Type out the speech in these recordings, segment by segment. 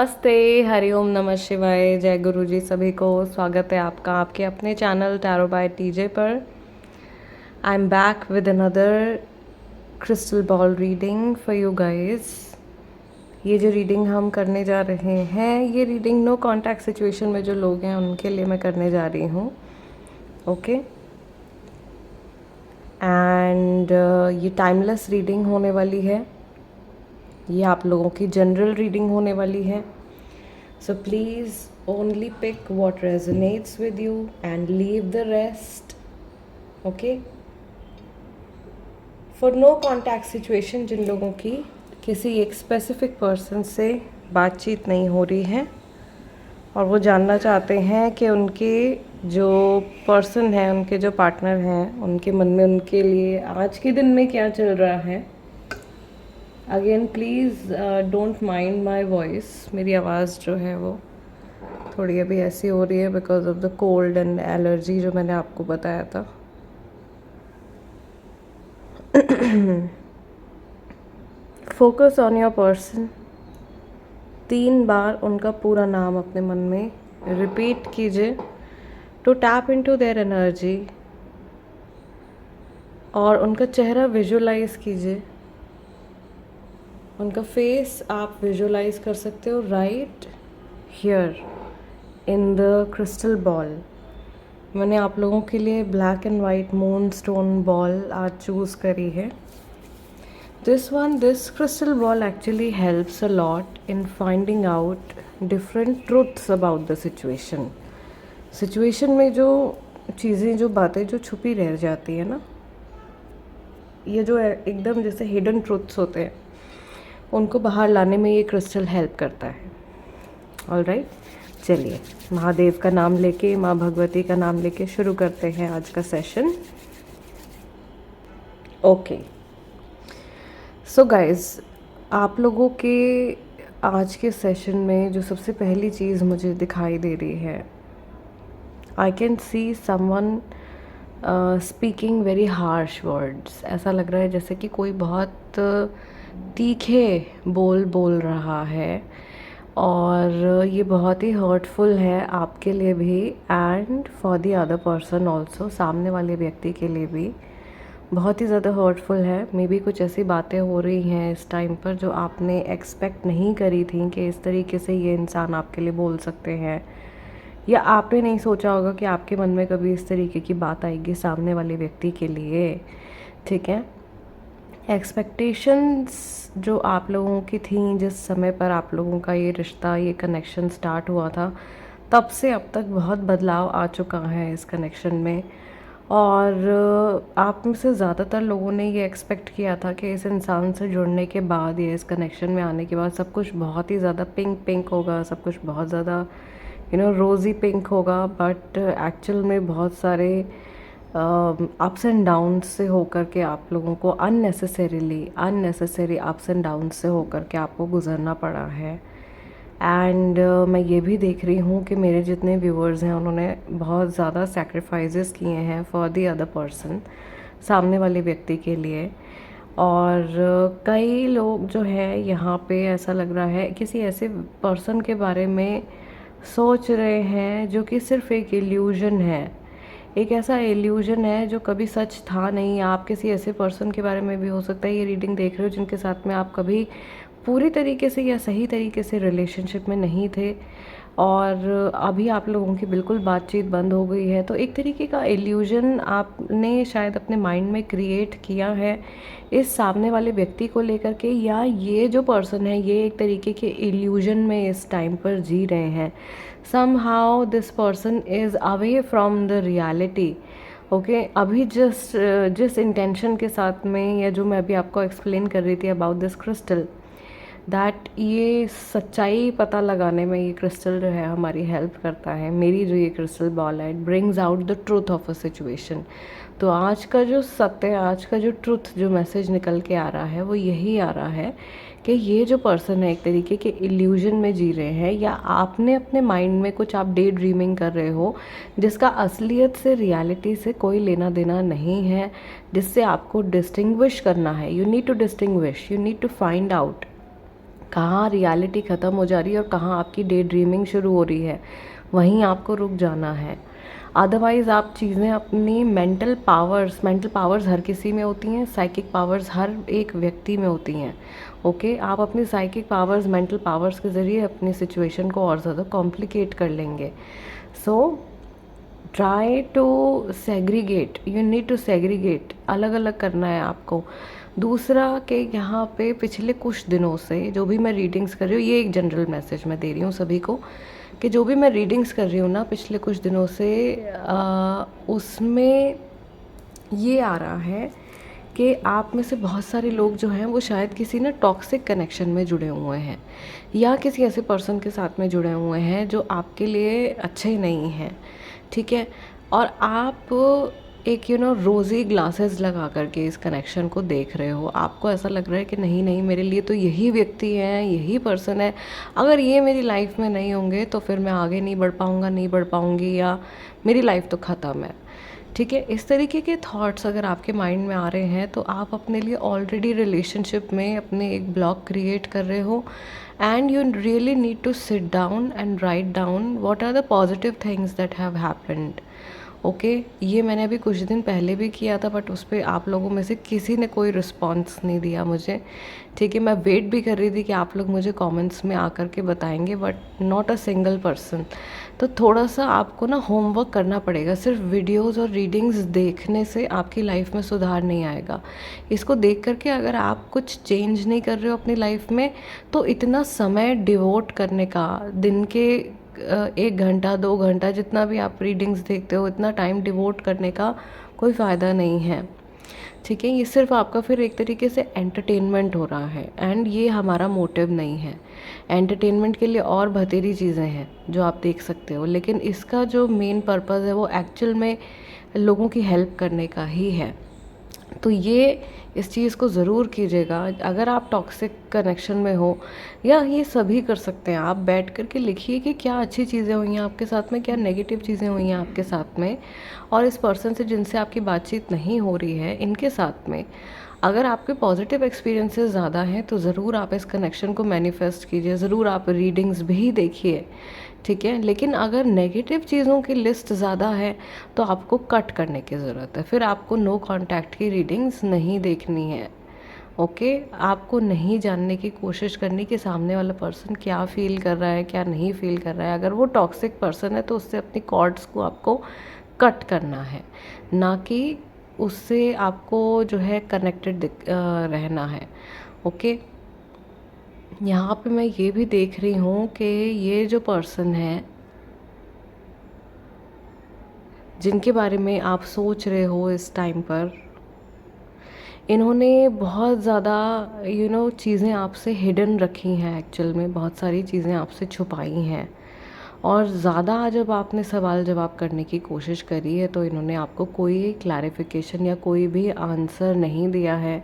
नमस्ते, हरिओम नमः शिवाय, जय गुरु जी सभी को। स्वागत है आपका आपके अपने चैनल टैरो बाय टीजे पर। I am back with another crystal ball reading for you guys. ये जो रीडिंग हम करने जा रहे हैं, ये रीडिंग नो कॉन्टैक्ट सिचुएशन में जो लोग हैं उनके लिए मैं करने जा रही हूँ। ओके, एंड ये टाइमलेस रीडिंग होने वाली है। ये आप लोगों की जनरल रीडिंग होने वाली है। So please only pick what resonates with you and leave the rest. Okay? For no contact situation, जिन लोगों की किसी एक स्पेसिफिक पर्सन से बातचीत नहीं हो रही है और वो जानना चाहते हैं कि उनके जो पर्सन है, उनके जो पार्टनर हैं, उनके मन में उनके लिए आज के दिन में क्या चल रहा है। Again please don't mind my voice. मेरी आवाज़ जो है वो थोड़ी अभी ऐसी हो रही है because of the cold and allergy जो मैंने आपको बताया था। Focus on your person. 3 बार उनका पूरा नाम अपने मन में रिपीट कीजिए to tap into their energy, और उनका चेहरा विजुअलाइज कीजिए। उनका फेस आप विजुअलाइज कर सकते हो right here in the crystal ball. मैंने आप लोगों के लिए black and white moon stone ball आज चूज़ करी है। This crystal ball actually helps a lot in finding out different truths about the situation में जो चीज़ें, जो बातें जो छुपी रह जाती है ना, ये जो एकदम जैसे हिडन ट्रूथ्स होते हैं, उनको बाहर लाने में ये क्रिस्टल हेल्प करता है। ऑलराइट, चलिए महादेव का नाम लेके, माँ भगवती का नाम लेके शुरू करते हैं आज का सेशन। ओके, सो गाइस, आप लोगों के आज के सेशन में जो सबसे पहली चीज़ मुझे दिखाई दे रही है, I can see someone speaking very harsh words. ऐसा लग रहा है जैसे कि कोई बहुत तीखे बोल रहा है, और ये बहुत ही हर्टफुल है आपके लिए भी and for the other person also. सामने वाले व्यक्ति के लिए भी बहुत ही ज़्यादा हर्टफुल है। मे बी कुछ ऐसी बातें हो रही हैं इस टाइम पर जो आपने एक्सपेक्ट नहीं करी थी कि इस तरीके से ये इंसान आपके लिए बोल सकते हैं, या आपने नहीं सोचा होगा कि आपके मन में कभी इस तरीके की बात आएगी सामने वाले व्यक्ति के लिए। ठीक है, एक्सपेक्टेशंस जो आप लोगों की थी जिस समय पर आप लोगों का ये रिश्ता, ये कनेक्शन स्टार्ट हुआ था, तब से अब तक बहुत बदलाव आ चुका है इस कनेक्शन में। और आप में से ज़्यादातर लोगों ने ये एक्सपेक्ट किया था कि इस इंसान से जुड़ने के बाद या इस कनेक्शन में आने के बाद सब कुछ बहुत ही ज़्यादा पिंक होगा, सब कुछ बहुत ज़्यादा रोज़ी पिंक होगा। बट एक्चुअल में बहुत सारे अप्स एंड डाउन्स से होकर के आप लोगों को अननेसेसरी अप्स एंड डाउन्स से होकर के आपको गुजरना पड़ा है। एंड मैं ये भी देख रही हूँ कि मेरे जितने व्यूअर्स हैं उन्होंने बहुत ज़्यादा सैक्रिफाइसेस किए हैं फॉर द अदर पर्सन, सामने वाले व्यक्ति के लिए। और कई लोग जो है यहाँ पे ऐसा लग रहा है किसी ऐसे पर्सन के बारे में सोच रहे हैं जो कि सिर्फ एक इल्यूजन है, एक ऐसा इल्यूजन है जो कभी सच था नहीं। आप किसी ऐसे पर्सन के बारे में भी हो सकता है ये रीडिंग देख रहे हो जिनके साथ में आप कभी पूरी तरीके से या सही तरीके से रिलेशनशिप में नहीं थे, और अभी आप लोगों की बिल्कुल बातचीत बंद हो गई है। तो एक तरीके का इल्यूजन आपने शायद अपने माइंड में क्रिएट किया है इस सामने वाले व्यक्ति को लेकर के, या ये जो पर्सन है ये एक तरीके के इल्यूजन में इस टाइम पर जी रहे हैं। somehow this person is away from the reality. Okay, अभी जिस इंटेंशन के साथ में, या जो मैं अभी आपको एक्सप्लेन कर रही थी अबाउट दिस क्रिस्टल, दैट ये सच्चाई पता लगाने में ये क्रिस्टल जो है हमारी हेल्प करता है। मेरी जो ये क्रिस्टल बॉल है, it brings out the truth of a situation. तो आज का जो सत्य, आज का जो ट्रूथ, जो मैसेज निकल के आ रहा है वो यही आ रहा है कि ये जो पर्सन है एक तरीके के इल्यूजन में जी रहे हैं, या आपने अपने माइंड में कुछ आप डे ड्रीमिंग कर रहे हो जिसका असलियत से, रियलिटी से कोई लेना देना नहीं है, जिससे आपको डिस्टिंग्विश करना है। You need to distinguish, you need to find out कहाँ रियलिटी ख़त्म हो जा रही है और कहाँ आपकी डे ड्रीमिंग शुरू हो रही है, वहीं आपको रुक जाना है। अदरवाइज़ आप चीज़ें अपनी मेंटल पावर्स हर किसी में होती हैं, साइकिक पावर्स हर एक व्यक्ति में होती हैं। ओके, आप अपनी साइकिक पावर्स, मेंटल पावर्स के ज़रिए अपनी सिचुएशन को और ज़्यादा कॉम्प्लिकेट कर लेंगे। So try to segregate, you need to segregate, अलग अलग करना है आपको। दूसरा कि यहाँ पे पिछले कुछ दिनों से जो भी मैं रीडिंग्स कर रही हूँ, ये एक जनरल मैसेज मैं दे रही हूँ सभी को, कि जो भी मैं रीडिंग्स कर रही हूँ ना पिछले कुछ दिनों से, उसमें ये आ रहा है कि आप में से बहुत सारे लोग जो हैं वो शायद किसी ना टॉक्सिक कनेक्शन में जुड़े हुए हैं, या किसी ऐसे पर्सन के साथ में जुड़े हुए हैं जो आपके लिए अच्छे नहीं हैं, ठीक है। और आप एक रोज़ी ग्लासेस लगा करके इस कनेक्शन को देख रहे हो। आपको ऐसा लग रहा है कि नहीं नहीं, मेरे लिए तो यही व्यक्ति है, यही पर्सन है, अगर ये मेरी लाइफ में नहीं होंगे तो फिर मैं आगे नहीं बढ़ पाऊँगा, नहीं बढ़ पाऊँगी, या मेरी लाइफ तो ख़त्म है, ठीक है। इस तरीके के थॉट्स अगर आपके माइंड में आ रहे हैं तो आप अपने लिए ऑलरेडी रिलेशनशिप में अपने एक ब्लॉक क्रिएट कर रहे हो, and you really need to sit down and write down what are the positive things that have happened. Okay, ये मैंने अभी कुछ दिन पहले भी किया था, बट उस पर आप लोगों में से किसी ने कोई रिस्पॉन्स नहीं दिया मुझे, ठीक है। मैं वेट भी कर रही थी कि आप लोग मुझे कमेंट्स में आकर के बताएंगे, but not a single person. तो थोड़ा सा आपको ना होमवर्क करना पड़ेगा। सिर्फ वीडियोस और रीडिंग्स देखने से आपकी लाइफ में सुधार नहीं आएगा। इसको देख करके अगर आप कुछ चेंज नहीं कर रहे हो अपनी लाइफ में, तो इतना समय डिवोट करने का, दिन के 1 घंटा 2 घंटा जितना भी आप रीडिंग्स देखते हो, इतना टाइम डिवोट करने का कोई फ़ायदा नहीं है, ठीक है। ये सिर्फ आपका फिर एक तरीके से एंटरटेनमेंट हो रहा है, एंड ये हमारा मोटिव नहीं है। एंटरटेनमेंट के लिए और बथेरी चीज़ें हैं जो आप देख सकते हो, लेकिन इसका जो मेन पर्पज़ है वो एक्चुअल में लोगों की हेल्प करने का ही है। तो ये इस चीज़ को ज़रूर कीजिएगा। अगर आप टॉक्सिक कनेक्शन में हो, या ये सभी कर सकते हैं, आप बैठ कर के लिखिए कि क्या अच्छी चीज़ें हुई हैं आपके साथ में, क्या नेगेटिव चीज़ें हुई हैं आपके साथ में, और इस पर्सन से जिनसे आपकी बातचीत नहीं हो रही है इनके साथ में अगर आपके पॉजिटिव एक्सपीरियंसेस ज़्यादा हैं तो ज़रूर आप इस कनेक्शन को मैनिफेस्ट कीजिए, ज़रूर आप रीडिंग्स भी देखिए, ठीक है। लेकिन अगर नेगेटिव चीज़ों की लिस्ट ज़्यादा है तो आपको कट करने की ज़रूरत है। फिर आपको नो कांटेक्ट की रीडिंग्स नहीं देखनी है, ओके। आपको नहीं जानने की कोशिश करनी कि सामने वाला पर्सन क्या फ़ील कर रहा है, क्या नहीं फ़ील कर रहा है। अगर वो टॉक्सिक पर्सन है तो उससे अपनी कॉर्ड्स को आपको कट करना है, ना कि उससे आपको जो है कनेक्टेड रहना है, ओके। यहाँ पे मैं ये भी देख रही हूँ कि ये जो पर्सन है जिनके बारे में आप सोच रहे हो इस टाइम पर, इन्होंने बहुत ज़्यादा चीज़ें आपसे हिडन रखी हैं, एक्चुअल में बहुत सारी चीज़ें आपसे छुपाई हैं, और ज़्यादा जब आपने सवाल जवाब करने की कोशिश करी है तो इन्होंने आपको कोई क्लैरिफिकेशन या कोई भी आंसर नहीं दिया है,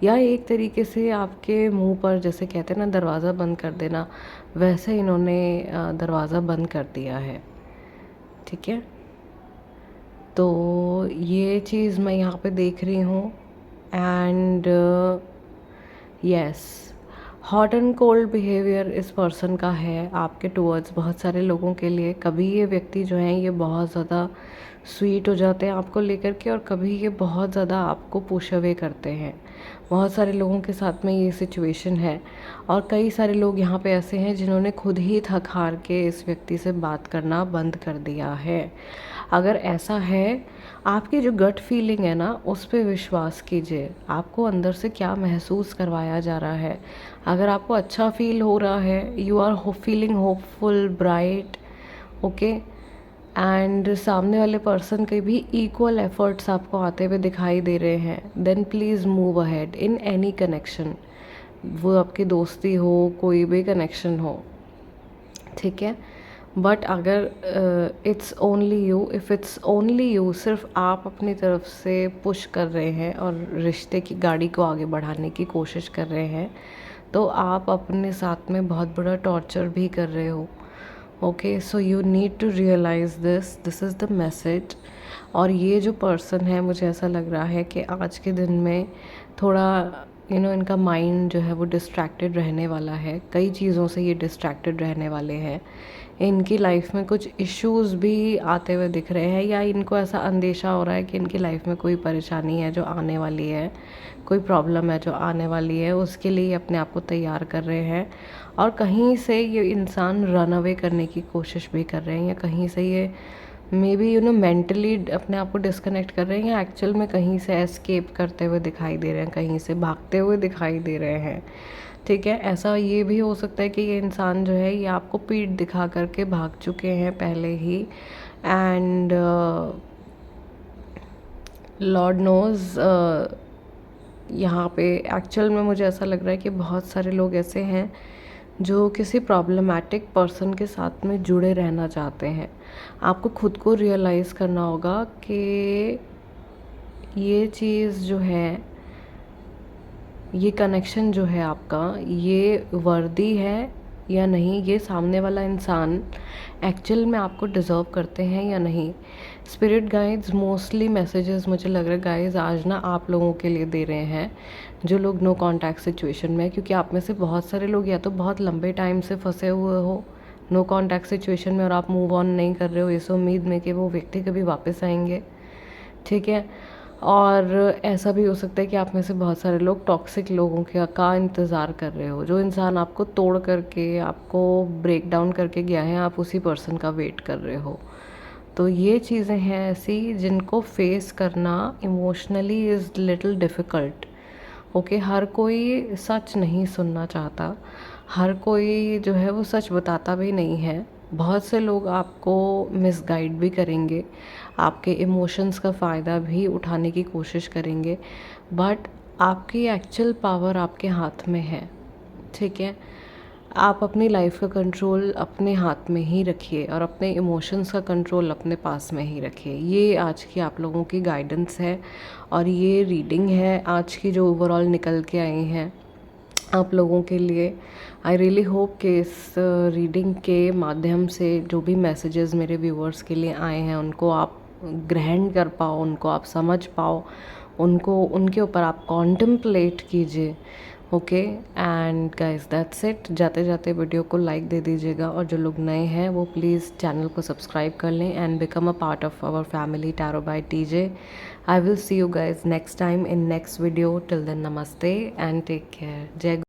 या एक तरीके से आपके मुंह पर, जैसे कहते हैं ना दरवाज़ा बंद कर देना, वैसे इन्होंने दरवाज़ा बंद कर दिया है, ठीक है। तो ये चीज़ मैं यहाँ पे देख रही हूँ, and yes, hot and cold behaviour इस पर्सन का है आपके टूवर्ड्स। बहुत सारे लोगों के लिए कभी ये व्यक्ति जो हैं ये बहुत ज़्यादा स्वीट हो जाते हैं आपको लेकर के, और कभी ये बहुत ज़्यादा आपको पुश अवे करते हैं। बहुत सारे लोगों के साथ में ये सिचुएशन है, और कई सारे लोग यहाँ पे ऐसे हैं जिन्होंने खुद ही थक हार के इस व्यक्ति से बात करना बंद कर दिया है। अगर ऐसा है, आपकी जो गट फीलिंग है ना उस पे विश्वास कीजिए, आपको अंदर से क्या महसूस करवाया जा रहा है। अगर आपको अच्छा फील हो रहा है, you are feeling hopeful, bright, okay, and सामने वाले पर्सन के भी इक्वल एफर्ट्स आपको आते हुए दिखाई दे रहे हैं, then please move ahead in any connection. वो आपकी दोस्ती हो, कोई भी कनेक्शन हो, ठीक है। बट अगर it's only you, if it's only you, सिर्फ आप अपनी तरफ से पुश कर रहे हैं और रिश्ते की गाड़ी को आगे बढ़ाने की कोशिश कर रहे हैं, तो आप अपने साथ में बहुत बड़ा टॉर्चर भी कर रहे हो, okay. So you need to realise this is the message. और ये जो पर्सन है, मुझे ऐसा लग रहा है कि आज के दिन में थोड़ा इनका माइंड जो है वो डिस्ट्रैक्टेड रहने वाला है, कई चीज़ों से ये डिस्ट्रैक्टेड रहने वाले हैं। इनकी लाइफ में कुछ इश्यूज़ भी आते हुए दिख रहे हैं, या इनको ऐसा अंदेशा हो रहा है कि इनकी लाइफ में कोई परेशानी है जो आने वाली है, कोई प्रॉब्लम है जो आने वाली है, उसके लिए अपने आप को तैयार कर रहे हैं। और कहीं से ये इंसान रन अवे करने की कोशिश भी कर रहे हैं, या कहीं से ये मे बी मेंटली अपने आप को डिस्कनेक्ट कर रहे हैं, या एक्चुअल में कहीं से एस्केप करते हुए दिखाई दे रहे हैं, कहीं से भागते हुए दिखाई दे रहे हैं। ठीक है, ऐसा ये भी हो सकता है कि ये इंसान जो है ये आपको पीठ दिखा करके भाग चुके हैं पहले ही, एंड लॉर्ड नोज़ यहाँ पे एक्चुअल में मुझे ऐसा लग रहा है कि बहुत सारे लोग ऐसे हैं जो किसी प्रॉब्लमैटिक पर्सन के साथ में जुड़े रहना चाहते हैं। आपको खुद को रियलाइज़ करना होगा कि ये चीज़ जो है, ये कनेक्शन जो है आपका, ये वर्दी है या नहीं, ये सामने वाला इंसान एक्चुअल में आपको डिज़र्व करते हैं या नहीं। स्पिरिट गाइड्स मोस्टली मैसेजेस मुझे लग रहा है गाइस आज ना आप लोगों के लिए दे रहे हैं, जो लोग नो कॉन्टैक्ट सिचुएशन में है, क्योंकि आप में से बहुत सारे लोग या तो बहुत लंबे टाइम से फंसे हुए हो नो कॉन्टैक्ट सिचुएशन में, और आप मूव ऑन नहीं कर रहे हो इस उम्मीद में कि वो व्यक्ति कभी वापस आएंगे। ठीक है, और ऐसा भी हो सकता है कि आप में से बहुत सारे लोग टॉक्सिक लोगों का इंतज़ार कर रहे हो। जो इंसान आपको तोड़ करके, आपको ब्रेक डाउन करके गया है, आप उसी पर्सन का वेट कर रहे हो। तो ये चीज़ें हैं ऐसी जिनको फेस करना emotionally is little difficult. Okay, हर कोई सच नहीं सुनना चाहता, हर कोई जो है वो सच बताता भी नहीं है। बहुत से लोग आपको मिसगाइड भी करेंगे, आपके इमोशंस का फ़ायदा भी उठाने की कोशिश करेंगे, बट आपकी एक्चुअल पावर आपके हाथ में है। ठीक है, आप अपनी लाइफ का कंट्रोल अपने हाथ में ही रखिए और अपने इमोशंस का कंट्रोल अपने पास में ही रखिए। ये आज की आप लोगों की गाइडेंस है, और ये रीडिंग है आज की जो ओवरऑल निकल के आई हैं आप लोगों के लिए। आई रियली होप कि इस रीडिंग के माध्यम से जो भी मैसेजेस मेरे व्यूअर्स के लिए आए हैं उनको आप ग्रहण कर पाओ, उनको आप समझ पाओ, उनको उनके ऊपर आप कॉन्टेम्पलेट कीजिए। Okay, and guys that's it. जाते जाते वीडियो को लाइक दे दीजिएगा, और जो लोग नए हैं वो प्लीज़ चैनल को सब्सक्राइब कर लें and become a part of our family tarot by TJ. I will see you guys next time in next video. Till then नमस्ते एंड टेक केयर। जय